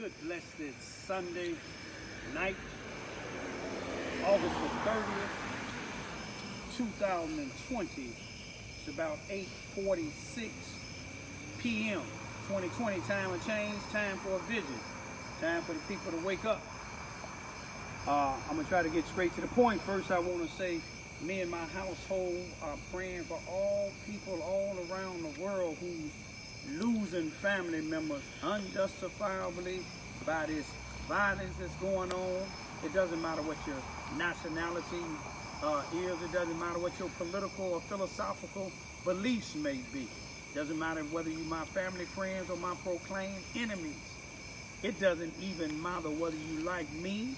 Good blessed Sunday night, August the 30th, 2020. It's about 8:46 p.m. 2020, time of change, time for a vision, time for the people to wake up. I'm going to try to get straight to the point. First, I want to say me and my household are praying for all people all around the world who's losing family members unjustifiably by this violence that's going on. It doesn't matter what your nationality is. It doesn't matter what your political or philosophical beliefs may be. It doesn't matter whether you're my family friends or my proclaimed enemies. It doesn't even matter whether you like me.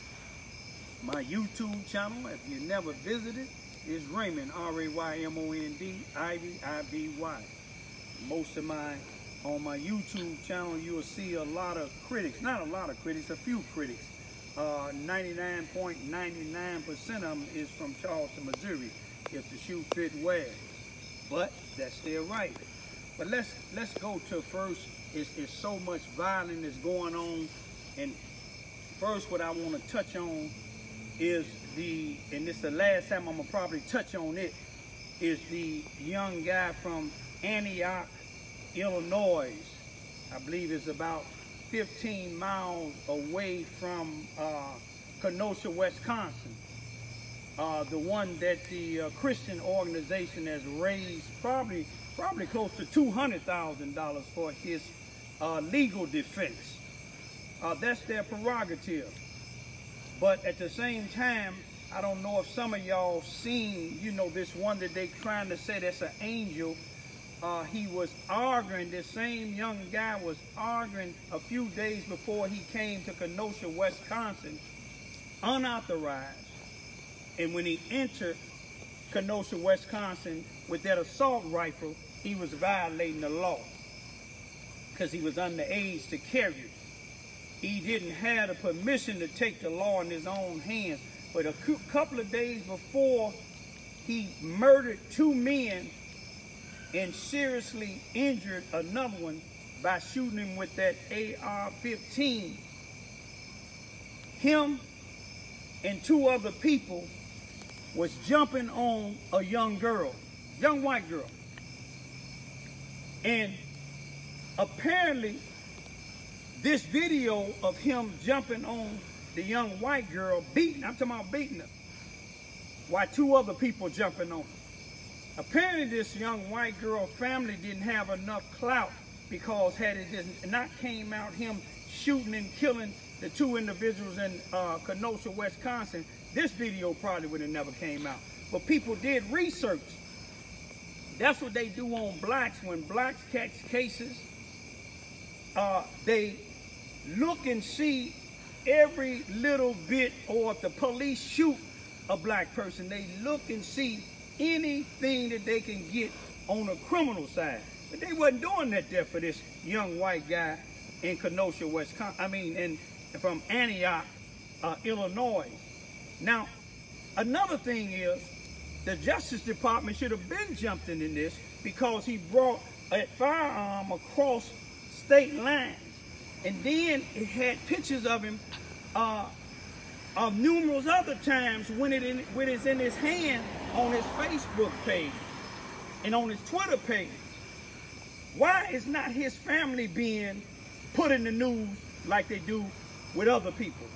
My YouTube channel, if you never visited, is Raymond, R-A-Y-M-O-N-D, Ivy, I-V-Y. On my YouTube channel, you will see a lot of critics, not a lot of critics, a few critics. 99.99% of them is from Charleston, Missouri, if the shoe fit well. But that's their right. But let's go to first, it's so much violence that's going on. And first what I want to touch on is and this is the last time I'm gonna probably touch on it, is the young guy from Antioch, Illinois. I believe it's about 15 miles away from Kenosha, Wisconsin. The one that the Christian organization has raised probably close to $200,000 for his legal defense. That's their prerogative. But at the same time, I don't know if some of y'all seen, this one that they trying to say that's an angel. He was arguing, this same young guy was arguing a few days before he came to Kenosha, Wisconsin, unauthorized. And when he entered Kenosha, Wisconsin with that assault rifle, he was violating the law because he was underage to carry it. He didn't have the permission to take the law in his own hands. But a couple of days before, he murdered 2 men and seriously injured another one by shooting him with that AR-15. Him and 2 other people was jumping on a young white girl. And apparently, this video of him jumping on the young white girl, I'm talking about beating her, while 2 other people jumping on her. Apparently this young white girl family didn't have enough clout, because had it not came out him shooting and killing the 2 individuals in Kenosha, Wisconsin, this video probably would have never came out. But people did research. That's what they do on blacks. When blacks catch cases, they look and see every little bit, or if the police shoot a black person, they look and see anything that they can get on the criminal side. But they wasn't doing that there for this young white guy in Kenosha, Wisconsin, from Antioch, Illinois. Now, another thing is, the Justice Department should have been jumped in this, because he brought a firearm across state lines. And then it had pictures of him of numerous other times when it's in his hand on his Facebook page and on his Twitter page. Why is not his family being put in the news like they do with other people?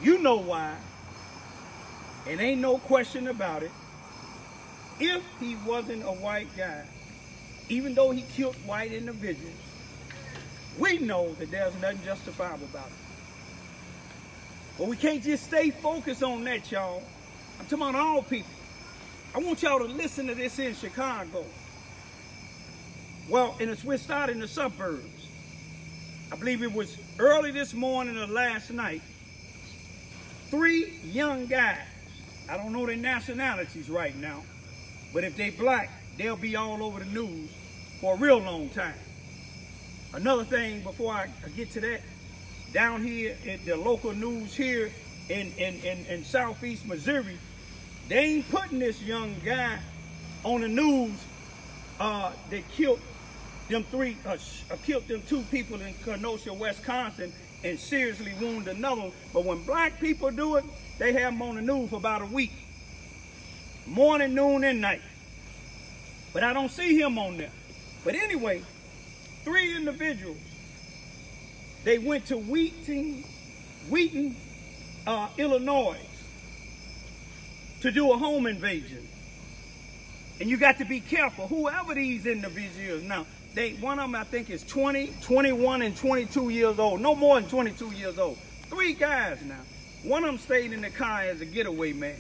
You know why. And ain't no question about it. If he wasn't a white guy, even though he killed white individuals, we know that there's nothing justifiable about it. But we can't just stay focused on that, y'all. I'm talking about all people. I want y'all to listen to this in Chicago. Well, we're starting in the suburbs. I believe it was early this morning or last night. 3 young guys. I don't know their nationalities right now. But if they black, they'll be all over the news for a real long time. Another thing before I get to that, down here at the local news here in southeast Missouri, they ain't putting this young guy on the news that killed killed them 2 people in Kenosha, Wisconsin, and seriously wounded another one. But when black people do it, they have them on the news for about a week. Morning, noon, and night. But I don't see him on there. But anyway, 3 individuals, they went to Wheaton, Illinois, to do a home invasion. And you got to be careful, whoever these individuals now, one of them I think is 20, 21, and 22 years old. No more than 22 years old. 3 guys now. One of them stayed in the car as a getaway man.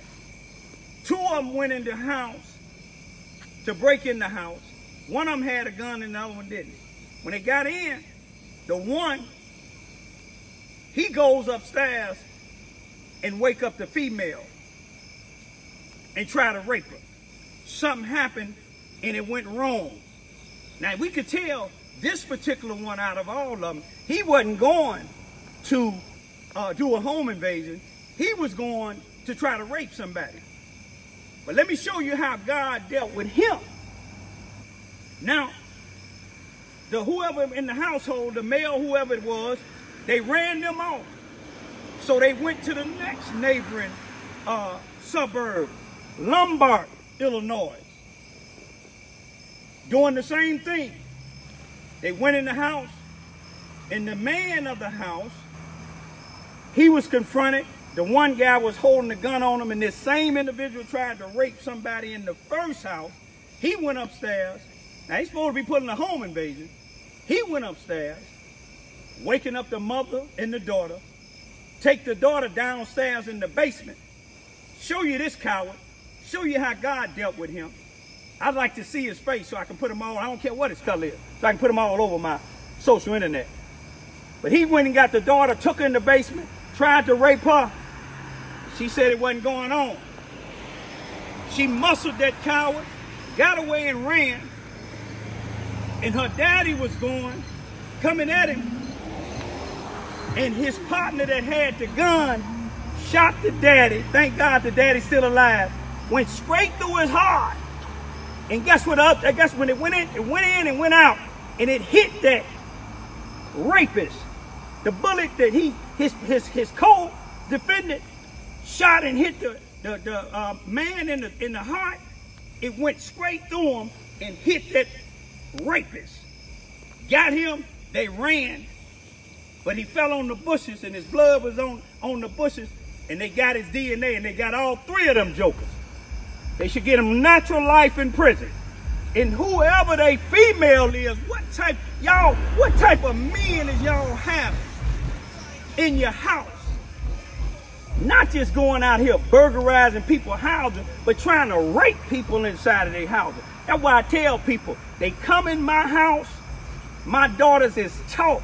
2 of them went in the house to break in the house. One of them had a gun and the other one didn't. When they got in, the one, he goes upstairs and wake up the female and try to rape her. Something happened and it went wrong. Now we could tell this particular one out of all of them, he wasn't going to do a home invasion. He was going to try to rape somebody. But let me show you how God dealt with him. Now, whoever in the household, the male, whoever it was, they ran them off. So they went to the next neighboring suburb, Lombard, Illinois, doing the same thing. They went in the house, and the man of the house, he was confronted. The one guy was holding a gun on him, and this same individual tried to rape somebody in the first house. He went upstairs. Now, he's supposed to be putting a home invasion. He went upstairs, waking up the mother and the daughter, take the daughter downstairs in the basement, show you this coward, show you how God dealt with him. I'd like to see his face so I can put him all, I don't care what his color is, so I can put him all over my social internet. But he went and got the daughter, took her in the basement, tried to rape her. She said it wasn't going on. She muscled that coward, got away and ran. And her daddy was coming at him. And his partner that had the gun shot the daddy. Thank God the daddy's still alive. Went straight through his heart. And guess what? I guess when it went in and went out. And it hit that rapist. The bullet that his co-defendant shot and hit the man in the heart. It went straight through him and hit that rapist. Got him, they ran, but he fell on the bushes and his blood was on the bushes, and they got his DNA and they got all 3 of them jokers. They should get him natural life in prison. And whoever they female is, what type of men is y'all having in your house? Not just going out here burglarizing people's houses, but trying to rape people inside of their houses. That's why I tell people, they come in my house, my daughters is taught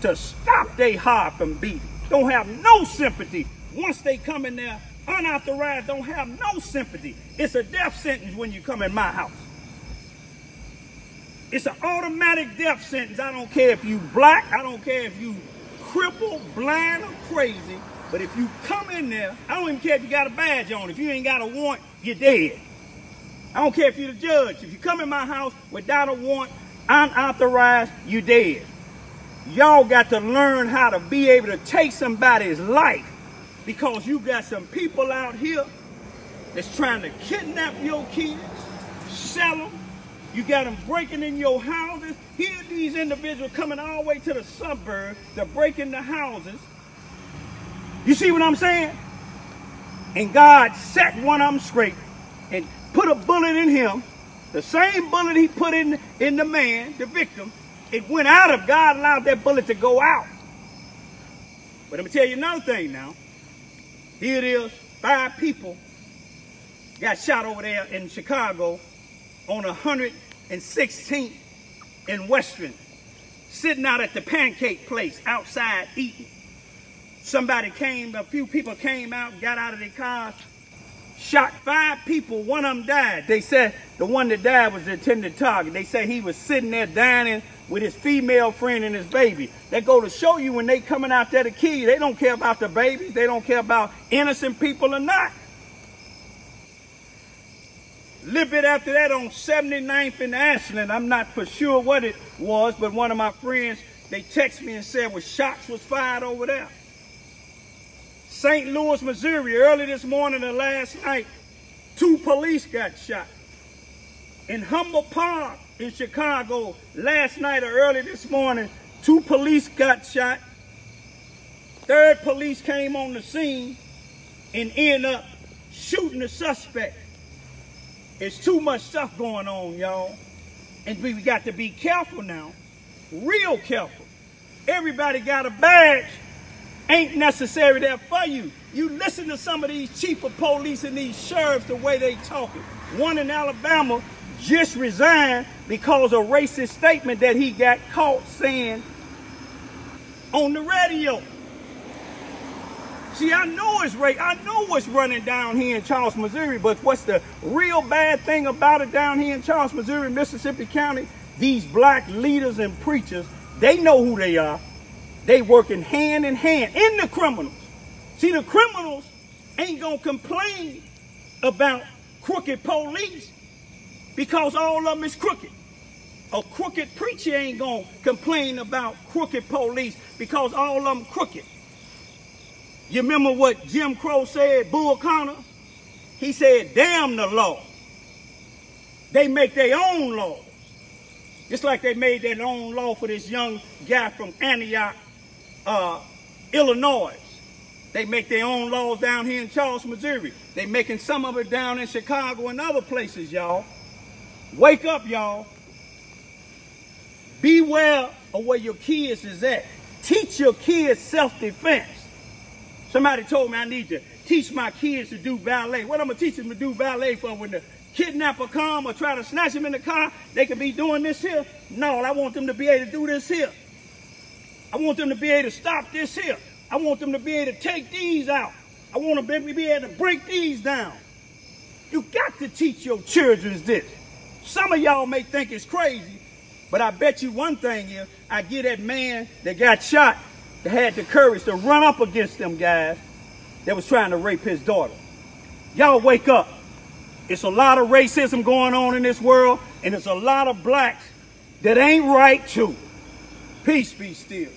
to stop their heart from beating. Don't have no sympathy. Once they come in there unauthorized, don't have no sympathy. It's a death sentence when you come in my house. It's an automatic death sentence. I don't care if you black, I don't care if you crippled, blind, or crazy. But if you come in there, I don't even care if you got a badge on. If you ain't got a warrant, you're dead. I don't care if you're the judge. If you come in my house without a warrant, unauthorized, you're dead. Y'all got to learn how to be able to take somebody's life, because you got some people out here that's trying to kidnap your kids, sell them. You got them breaking in your houses. Here these individuals coming all the way to the suburbs to break in the houses. You see what I'm saying? And God set one of them straight and put a bullet in him. The same bullet he put in the man, the victim. It went out of God, allowed that bullet to go out. But let me tell you another thing now. Here it is, 5 people got shot over there in Chicago on 116th and Western, sitting out at the pancake place outside eating. A few people came out, got out of their cars, shot 5 people, one of them died. They said the one that died was the intended target. They said he was sitting there dining with his female friend and his baby. They go to show you when they coming out there to kill you, they don't care about the babies, they don't care about innocent people or not. A little bit after that on 79th and Ashland, I'm not for sure what it was, but one of my friends, they text me and said, well, shots was fired over there. St. Louis, Missouri, early this morning and last night, 2 police got shot. In Humboldt Park in Chicago, last night or early this morning, 2 police got shot. 3rd police came on the scene and ended up shooting the suspect. It's too much stuff going on, y'all. And we got to be careful now, real careful. Everybody got a badge, ain't necessary there for you. You listen to some of these chief of police and these sheriffs, the way they talking. One in Alabama just resigned because of a racist statement that he got caught saying on the radio. See, I know it's right. I know what's running down here in Charles, Missouri, but what's the real bad thing about it down here in Charles, Missouri, Mississippi County? These black leaders and preachers, they know who they are. They working hand in hand in the criminals. See, the criminals ain't gonna complain about crooked police because all of them is crooked. A crooked preacher ain't gonna complain about crooked police because all of them crooked. You remember what Jim Crow said, Bull Connor? He said, damn the law. They make their own laws. Just like they made their own law for this young guy from Antioch, Illinois. They make their own laws down here in Charles, Missouri. They making some of it down in Chicago and other places, y'all. Wake up, y'all. Beware of where your kids is at. Teach your kids self-defense. Somebody told me I need to teach my kids to do ballet. What I'm going to teach them to do ballet for? When the kidnapper come or try to snatch them in the car, they can be doing this here? No, I want them to be able to do this here. I want them to be able to stop this here. I want them to be able to take these out. I want them to be able to break these down. You got to teach your children this. Some of y'all may think it's crazy, but I bet you one thing is, I get that man that got shot that had the courage to run up against them guys that was trying to rape his daughter. Y'all wake up. It's a lot of racism going on in this world, and it's a lot of blacks that ain't right too. Peace be still.